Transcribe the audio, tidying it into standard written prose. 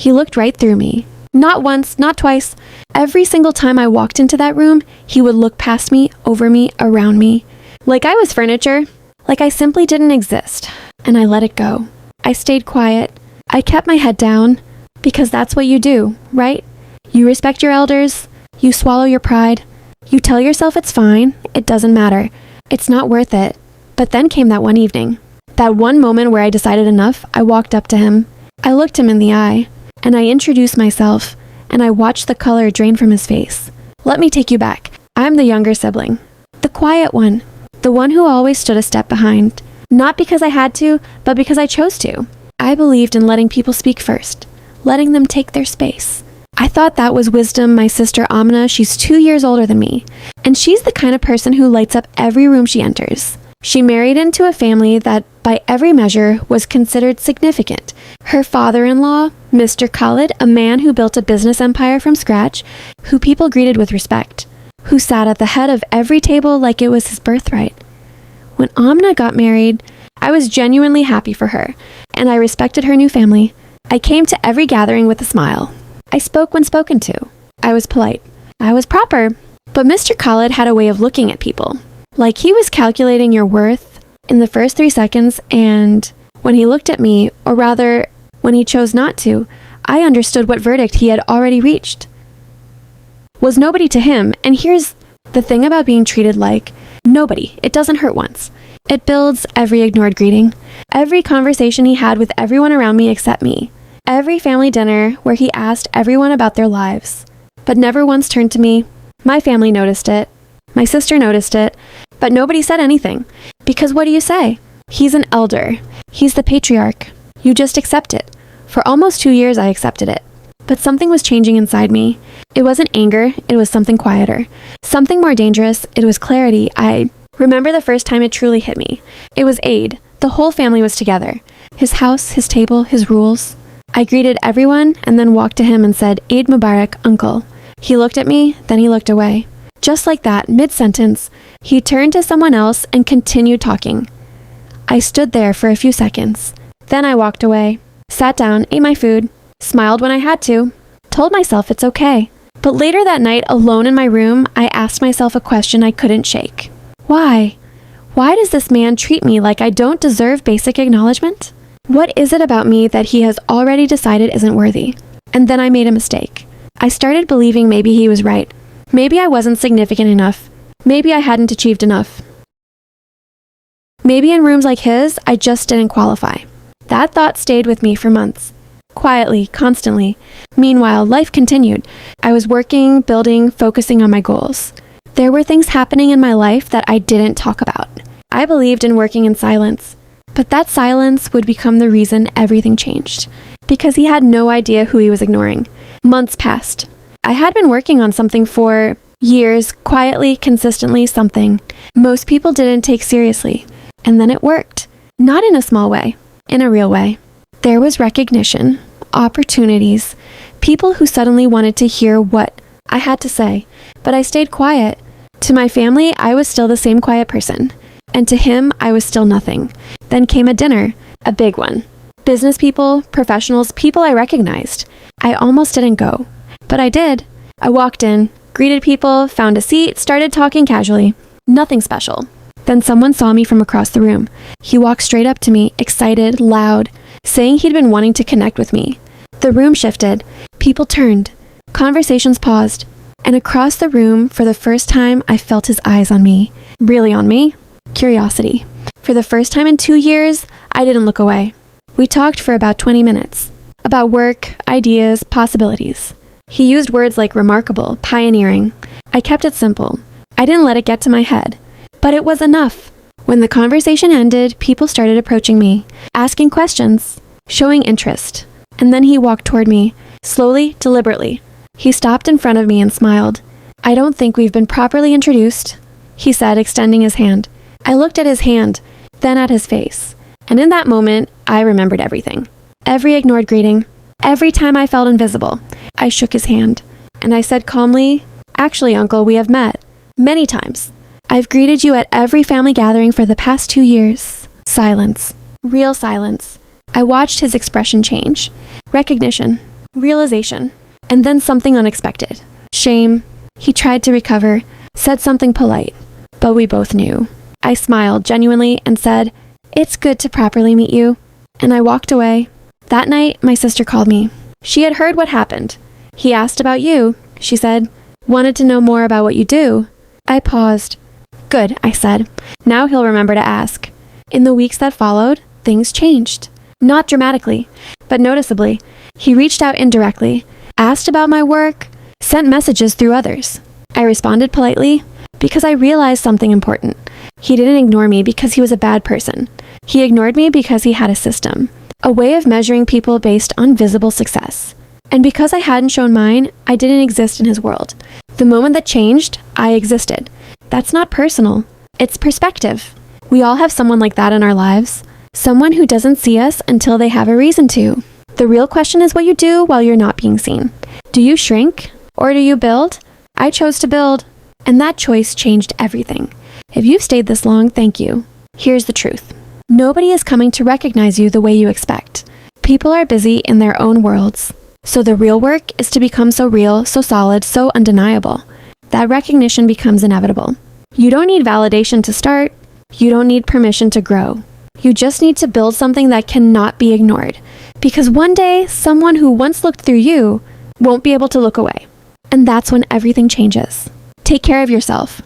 He looked right through me. Not once, not twice. Every single time I walked into that room, he would look past me, over me, around me. Like I was furniture. Like I simply didn't exist. And I let it go. I stayed quiet. I kept my head down. Because that's what you do, right? You respect your elders. You swallow your pride. You tell yourself it's fine. It doesn't matter. It's not worth it. But then came that one evening. That one moment where I decided enough. I walked up to him. I looked him in the eye. And I introduced myself. And I watched the color drain from his face. Let me take you back. I'm the younger sibling. The quiet one. The one who always stood a step behind. Not because I had to, but because I chose to. I believed in letting people speak first. Letting them take their space. I thought that was wisdom. My sister Amna, she's 2 years older than me. And she's the kind of person who lights up every room she enters. She married into a family that, by every measure, was considered significant. Her father-in-law, Mr. Khalid, a man who built a business empire from scratch, who people greeted with respect, who sat at the head of every table like it was his birthright. When Amna got married, I was genuinely happy for her, and I respected her new family. I came to every gathering with a smile. I spoke when spoken to. I was polite. I was proper. But Mr. Khalid had a way of looking at people. Like he was calculating your worth in the first 3 seconds, and when he looked at me, or rather, when he chose not to, I understood what verdict he had already reached. Was nobody to him, and here's the thing about being treated like nobody. It doesn't hurt once. It builds every ignored greeting, every conversation he had with everyone around me except me, every family dinner where he asked everyone about their lives, but never once turned to me. My family noticed it. My sister noticed it, but nobody said anything. Because what do you say? He's an elder. He's the patriarch. You just accept it. For almost 2 years, I accepted it. But something was changing inside me. It wasn't anger. It was something quieter. Something more dangerous. It was clarity. I remember the first time it truly hit me. It was Eid. The whole family was together. His house, his table, his rules. I greeted everyone and then walked to him and said, "Eid Mubarak, Uncle." He looked at me, then he looked away. Just like that, mid-sentence, he turned to someone else and continued talking. I stood there for a few seconds. Then I walked away, sat down, ate my food, smiled when I had to, told myself it's okay. But later that night, alone in my room, I asked myself a question I couldn't shake. Why? Why does this man treat me like I don't deserve basic acknowledgement? What is it about me that he has already decided isn't worthy? And then I made a mistake. I started believing maybe he was right. Maybe I wasn't significant enough. Maybe I hadn't achieved enough. Maybe in rooms like his, I just didn't qualify. That thought stayed with me for months. Quietly, constantly. Meanwhile, life continued. I was working, building, focusing on my goals. There were things happening in my life that I didn't talk about. I believed in working in silence. But that silence would become the reason everything changed. Because he had no idea who he was ignoring. Months passed. I had been working on something for years, quietly, consistently, something most people didn't take seriously. And then it worked. Not in a small way, in a real way. There was recognition, opportunities, people who suddenly wanted to hear what I had to say. But I stayed quiet. To my family, I was still the same quiet person. And to him, I was still nothing. Then came a dinner, a big one. Business people, professionals, people I recognized. I almost didn't go. But I did. I walked in, greeted people, found a seat, started talking casually. Nothing special. Then someone saw me from across the room. He walked straight up to me, excited, loud, saying he'd been wanting to connect with me. The room shifted. People turned. Conversations paused. And across the room, for the first time, I felt his eyes on me. Really on me? Curiosity. For the first time in 2 years, I didn't look away. We talked for about 20 minutes. About work, ideas, possibilities. He used words like remarkable, pioneering. I kept it simple. I didn't let it get to my head. But it was enough. When the conversation ended, people started approaching me, asking questions, showing interest. And then he walked toward me, slowly, deliberately. He stopped in front of me and smiled. "I don't think we've been properly introduced," he said, extending his hand. I looked at his hand, then at his face. And in that moment, I remembered everything. Every ignored greeting. Every time I felt invisible. I shook his hand. And I said calmly, "Actually, Uncle, we have met. Many times. I've greeted you at every family gathering for the past 2 years." Silence. Real silence. I watched his expression change. Recognition. realization, and then something unexpected. Shame. He tried to recover, said something polite, but we both knew. I smiled genuinely and said, "It's good to properly meet you," and I walked away. That night, my sister called me. She had heard what happened. "He asked about you," she said. "Wanted to know more about what you do." I paused. "Good," I said. "Now he'll remember to ask." In the weeks that followed, things changed. Not dramatically, but noticeably. He reached out indirectly, asked about my work, sent messages through others. I responded politely because I realized something important. He didn't ignore me because he was a bad person. He ignored me because he had a system, a way of measuring people based on visible success. And because I hadn't shown mine, I didn't exist in his world. The moment that changed, I existed. That's not personal. It's perspective. We all have someone like that in our lives. Someone who doesn't see us until they have a reason to. The real question is what you do while you're not being seen. Do you shrink or do you build? I chose to build, and that choice changed everything. If you've stayed this long, thank you. Here's the truth. Nobody is coming to recognize you the way you expect. People are busy in their own worlds. So the real work is to become so real, so solid, so undeniable. That recognition becomes inevitable. You don't need validation to start. You don't need permission to grow. You just need to build something that cannot be ignored. Because one day, someone who once looked through you won't be able to look away. And that's when everything changes. Take care of yourself.